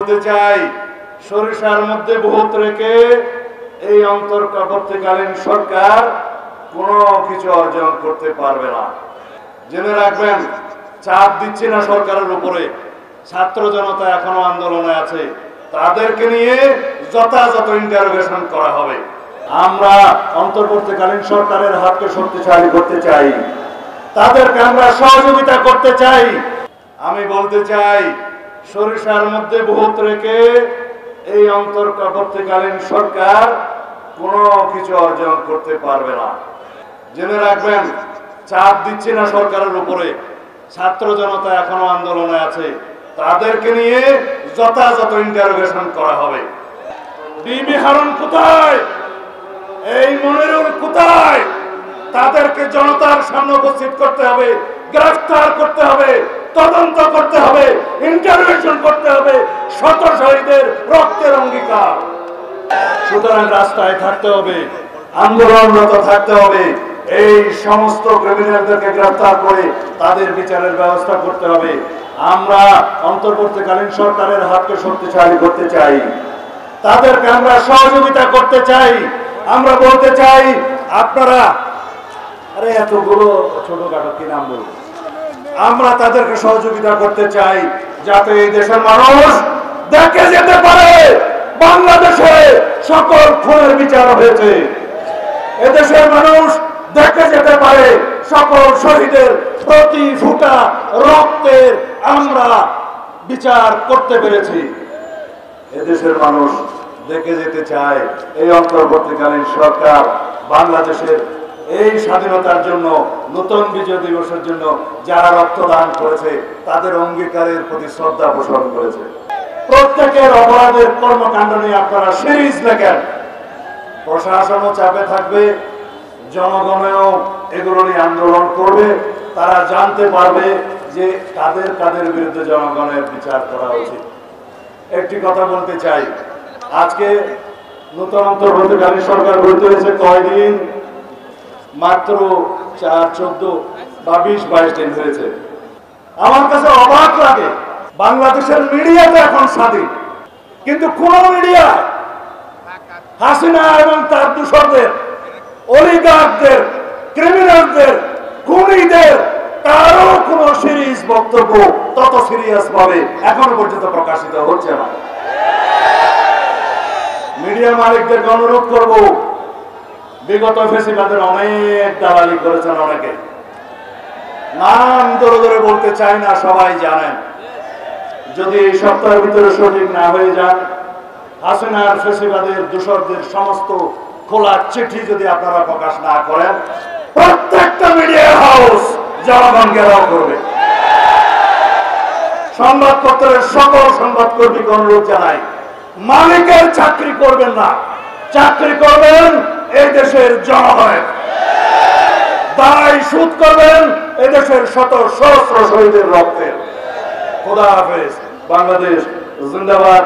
বলতে চাই, সরিষার মধ্যে ভূত রেখে এই অন্তর্বর্তীকালীন সরকার কোনো কিছু অর্জন করতে পারবে না। জেনে রাখবেন, চাপ দিচ্ছি না সরকারের উপরে, ছাত্র জনতা এখনো আন্দোলনে আছে, তাদেরকে নিয়ে যথাযথ ইন্টারোগেশন করা হবে। আমরা অন্তর্বর্তীকালীন সরকারের হাতকে শক্তিশালী করতে চাই, তাদেরকে আমরা সহযোগিতা করতে চাই। আমি বলতে চাই, সরিষার মধ্যে ভূত রেখে এই অন্তর্বর্তীকালীন সরকার কোনো কিছু অর্জন করতে পারবে না। জেনে রাখবেন, চাপ দিচ্ছি না সরকারের উপরে, ছাত্র জনতা এখনো আন্দোলনে আছে, তাদেরকে নিয়ে যথাযথ ইন্টারোগেশন করা হবে। ডিবি হারুন কোথায়, এই মনিরুল কোথায়, তাদেরকে জনতার সামনে উপস্থিত করতে হবে, গ্রেফতার করতে হবে, তদন্ত করতে হবে, ইন্টারোগেশন করতে হবে। শত শহীদের রক্তের অঙ্গীকার। সুতরাং রাস্তায় থাকতে হবে, আন্দোলনরত থাকতে হবে, এই সমস্ত ক্রিমিনালদেরকে গ্রেফতার করে তাদের বিচারের ব্যবস্থা করতে হবে। আমরা অন্তর্বর্তীকালীন সরকারের হাতকে শক্তিশালী করতে চাই, তাদেরকে আমরা সহযোগিতা করতে চাই। আমরা বলতে চাই, আপনারা এতগুলো ছোটখাটো কি নাম বলবো, আমরা তাদেরকে সহযোগিতা করতে চাই, যাতে এই দেশের মানুষ দেখে যেতে পারে বাংলাদেশে সকল খুনের বিচার হয়েছে। এদেশের মানুষ দেখে যেতে পারে সকল শহীদের প্রতি ফোঁটা রক্তের আমরা বিচার করতে পেরেছি। এদেশের মানুষ দেখে যেতে চায় এই অন্তর্বর্তীকালীন সরকার বাংলাদেশের এই স্বাধীনতার জন্য, নতুন বিজয় দিবসের জন্য যারা রক্তদান করেছে তাদের অঙ্গীকারের প্রতি শ্রদ্ধা পোষণ করেছে। প্রত্যেকের অপরাধের কর্মকাণ্ড নিয়ে আপনারা সিরিজ লেখেন, প্রশাসনও চাপে থাকবে, জনগণেও এগুলো নিয়ে আন্দোলন করবে। তারা জানতে পারবে যে কাদের কাদের বিরুদ্ধে জনগণের বিচার করা উচিত। একটি কথা বলতে চাই, আজকে নতুন অন্তর্বর্তীকালীন সরকার গঠিত হয়েছে কয়দিন, মাত্র 4, 14 বা 20-22 দিন হয়েছে। আমার কাছে অবাক লাগে, বাংলাদেশের মিডিয়া তো এখন স্বাধীন, কিন্তু কোন মিডিয়া হাসিনা এবং তার দূষরদের, অলিগারদের, ক্রিমিনালদের, খুনিদের কারো কোন সিরিজ বক্তব্য তত সিরিয়াস ভাবে এখনো পর্যন্ত প্রকাশিত হচ্ছে না। মিডিয়া মালিকদেরকে অনুরোধ করব, বিগত ফেসিবাদের অনেক দালালি করেছেন অনেকে, নাম ধরে ধরে বলতে চাই না, সবাই জানেন। যদি এই সপ্তাহের ভিতরে সঠিক না হয়ে যান, হাসিনার ফেসিবাদের দূষরদের সমস্ত খোলা চিঠি যদি আপনারা প্রকাশ না করেন, প্রত্যেকটা মিডিয়া হাউস জনগণ ঘেরাও করবে। সংবাদপত্রের সকল সংবাদকর্মীকে অনুরোধ জানাই, মালিকের চাকরি করবেন না, চাকরি করবেন এই দেশের জনগণের, দায় সুদ করবেন এই দেশের শত সহস্র শহীদের রক্তের। খোদা হাফেজ। বাংলাদেশ জিন্দাবাদ।